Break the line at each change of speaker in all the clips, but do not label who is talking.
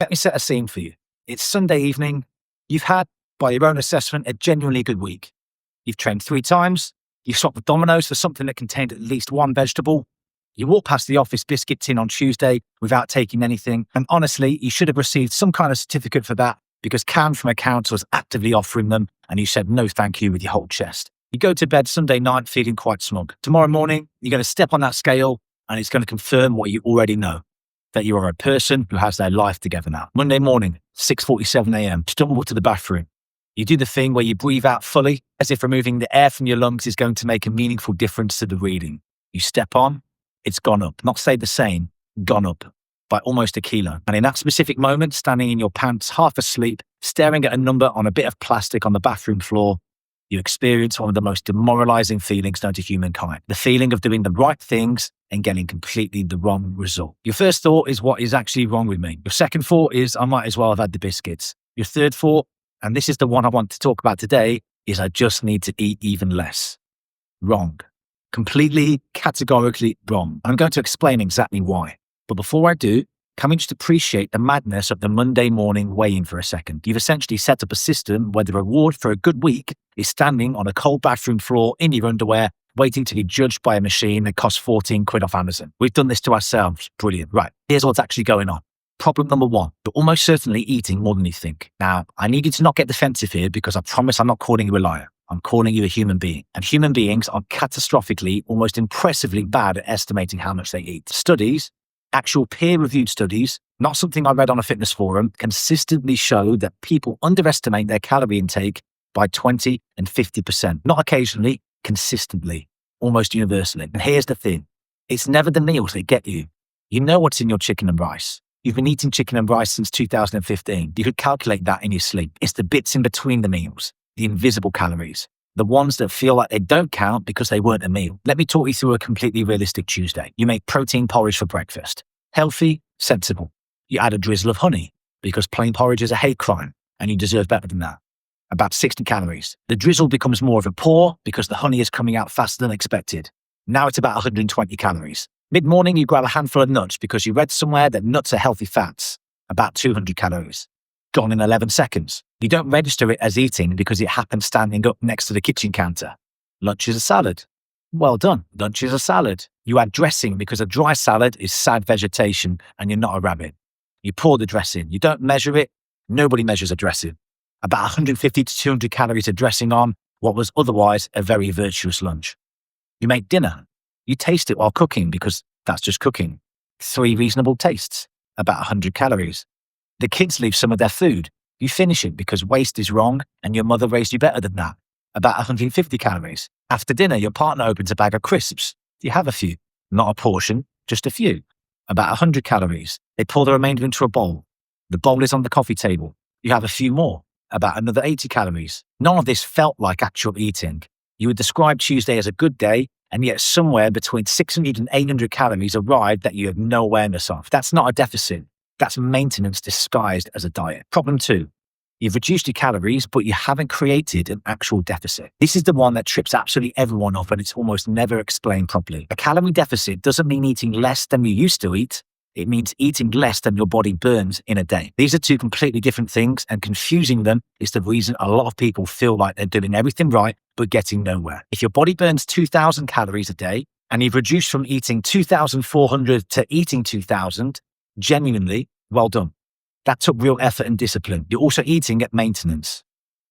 Let me set a scene for you. It's Sunday evening. You've had, by your own assessment, a genuinely good week. You've trained 3 times. You've swapped the Dominoes for something that contained at least 1 vegetable. You walked past the office biscuit tin on Tuesday without taking anything. And honestly, you should have received some kind of certificate for that because Cam from accounts was actively offering them and you said no thank you with your whole chest. You go to bed Sunday night feeling quite smug. Tomorrow morning, you're going to step on that scale and it's going to confirm what you already know, that you are a person who has their life together now. Monday morning, 6:47 a.m., stumble to the bathroom. You do the thing where you breathe out fully, as if removing the air from your lungs is going to make a meaningful difference to the reading. You step on, it's gone up. Not stayed the same, gone up by almost 1 kilo. And in that specific moment, standing in your pants, half asleep, staring at a number on a bit of plastic on the bathroom floor, you experience one of the most demoralizing feelings known to humankind. The feeling of doing the right things and getting completely the wrong result. Your first thought is, what is actually wrong with me? Your second thought is, I might as well have had the biscuits. Your third thought, and this is the one I want to talk about today, is I just need to eat even less. Wrong. Completely, categorically wrong. I'm going to explain exactly why. But before I do, can we just appreciate the madness of the Monday morning weigh-in for a second? You've essentially set up a system where the reward for a good week is standing on a cold bathroom floor in your underwear, waiting to be judged by a machine that costs 14 quid off Amazon. We've done this to ourselves. Brilliant. Right. Here's what's actually going on. Problem number 1, you're almost certainly eating more than you think. Now, I need you to not get defensive here because I promise I'm not calling you a liar. I'm calling you a human being. And human beings are catastrophically, almost impressively bad at estimating how much they eat. Studies, actual peer-reviewed studies, not something I read on a fitness forum, consistently show that people underestimate their calorie intake by 20 and 50%. Not occasionally, consistently, almost universally. And here's the thing. It's never the meals that get you. You know what's in your chicken and rice. You've been eating chicken and rice since 2015. You could calculate that in your sleep. It's the bits in between the meals, the invisible calories, the ones that feel like they don't count because they weren't a meal. Let me talk you through a completely realistic Tuesday. You make protein porridge for breakfast. Healthy, sensible. You add a drizzle of honey because plain porridge is a hate crime and you deserve better than that. About 60 calories. The drizzle becomes more of a pour because the honey is coming out faster than expected. Now it's about 120 calories. Mid-morning, you grab a handful of nuts because you read somewhere that nuts are healthy fats. About 200 calories. Gone in 11 seconds. You don't register it as eating because it happened standing up next to the kitchen counter. Lunch is a salad. Well done. Lunch is a salad. You add dressing because a dry salad is sad vegetation and you're not a rabbit. You pour the dressing. You don't measure it. Nobody measures a dressing. About 150 to 200 calories of dressing on what was otherwise a very virtuous lunch. You make dinner. You taste it while cooking because that's just cooking. 3 reasonable tastes. About 100 calories. The kids leave some of their food. You finish it because waste is wrong and your mother raised you better than that. About 150 calories. After dinner, your partner opens a bag of crisps. You have a few. Not a portion, just a few. About 100 calories. They pour the remainder into a bowl. The bowl is on the coffee table. You have a few more. About another 80 calories. None of this felt like actual eating. You would describe Tuesday as a good day, and yet somewhere between 600 and 800 calories arrived that you have no awareness of. That's not a deficit. That's maintenance disguised as a diet. Problem 2. You've reduced your calories, but you haven't created an actual deficit. This is the one that trips absolutely everyone up, and it's almost never explained properly. A calorie deficit doesn't mean eating less than you used to eat. It means eating less than your body burns in a day. These are 2 completely different things, and confusing them is the reason a lot of people feel like they're doing everything right, but getting nowhere. If your body burns 2,000 calories a day, and you've reduced from eating 2,400 to eating 2,000, genuinely, well done. That took real effort and discipline. You're also eating at maintenance.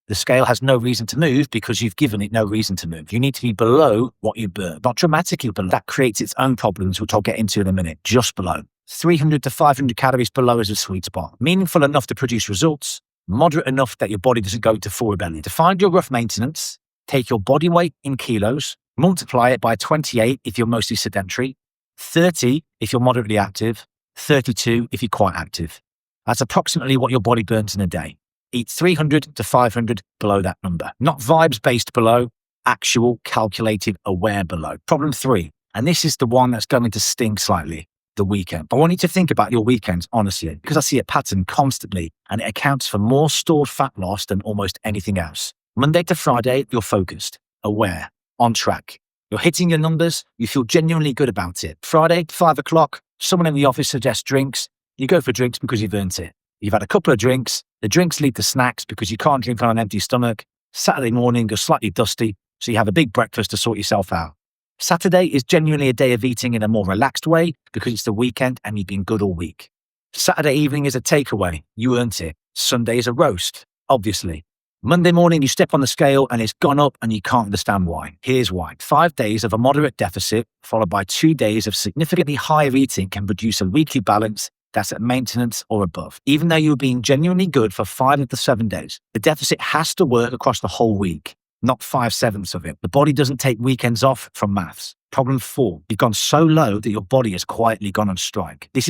The scale has no reason to move because you've given it no reason to move. You need to be below what you burn, not dramatically below. That creates its own problems, which I'll get into in a minute, just below. 300 to 500 calories below is a sweet spot. Meaningful enough to produce results, moderate enough that your body doesn't go to full rebellion. To find your rough maintenance, take your body weight in kilos, multiply it by 28 if you're mostly sedentary, 30 if you're moderately active, 32 if you're quite active. That's approximately what your body burns in a day. Eat 300 to 500 below that number. Not vibes-based below, actual, calculated, aware below. Problem 3, and this is the one that's going to sting slightly, the weekend. I want you to think about your weekends, honestly, because I see a pattern constantly, and it accounts for more stored fat loss than almost anything else. Monday to Friday, you're focused, aware, on track. You're hitting your numbers, you feel genuinely good about it. Friday, 5 o'clock, someone in the office suggests drinks. You go for drinks because you've earned it. You've had a couple of drinks. The drinks lead to snacks because you can't drink on an empty stomach. Saturday morning, you're slightly dusty, so you have a big breakfast to sort yourself out. Saturday is genuinely a day of eating in a more relaxed way because it's the weekend and you've been good all week. Saturday evening is a takeaway. You earned it. Sunday is a roast, obviously. Monday morning, you step on the scale and it's gone up and you can't understand why. Here's why. 5 days of a moderate deficit followed by 2 days of significantly higher eating can produce a weekly balance that's at maintenance or above. Even though you're being genuinely good for 5 of the 7 days, the deficit has to work across the whole week, not 5/7 of it. The body doesn't take weekends off from maths. Problem 4, you've gone so low that your body has quietly gone on strike. This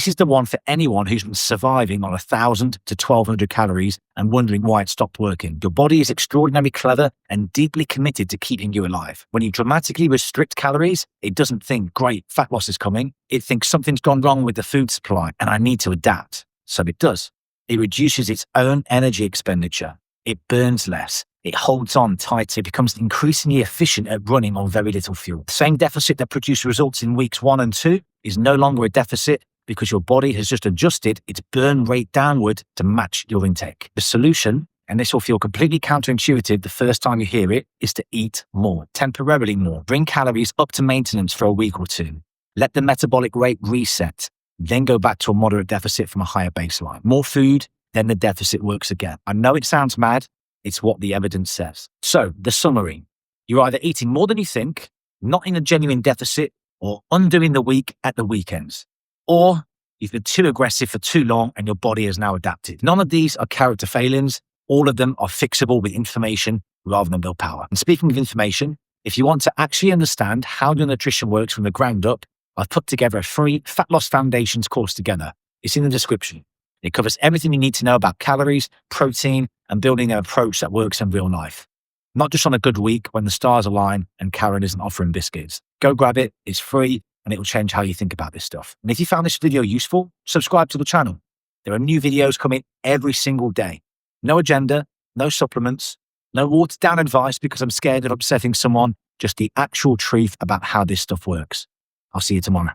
is the one for anyone who's been surviving on 1,000 to 1,200 calories and wondering why it stopped working. Your body is extraordinarily clever and deeply committed to keeping you alive. When you dramatically restrict calories, it doesn't think, great, fat loss is coming. It thinks something's gone wrong with the food supply and I need to adapt. So it does. It reduces its own energy expenditure. It burns less. It holds on tight. It becomes increasingly efficient at running on very little fuel. The same deficit that produced results in weeks 1 and 2 is no longer a deficit because your body has just adjusted its burn rate downward to match your intake. The solution, and this will feel completely counterintuitive the first time you hear it, is to eat more, temporarily more. Bring calories up to maintenance for a week or 2. Let the metabolic rate reset, then go back to a moderate deficit from a higher baseline. More food, then the deficit works again. I know it sounds mad. It's what the evidence says. So, the summary. You're either eating more than you think, not in a genuine deficit, or undoing the week at the weekends. Or you've been too aggressive for too long and your body has now adapted. None of these are character failings. All of them are fixable with information rather than willpower. And speaking of information, if you want to actually understand how your nutrition works from the ground up, I've put together a free Fat Loss Foundations course together. It's in the description. It covers everything you need to know about calories, protein, and building an approach that works in real life. Not just on a good week when the stars align and Karen isn't offering biscuits. Go grab it. It's free. And it will change how you think about this stuff. And if you found this video useful, subscribe to the channel. There are new videos coming every single day. No agenda, no supplements, no watered down advice because I'm scared of upsetting someone, just the actual truth about how this stuff works. I'll see you tomorrow.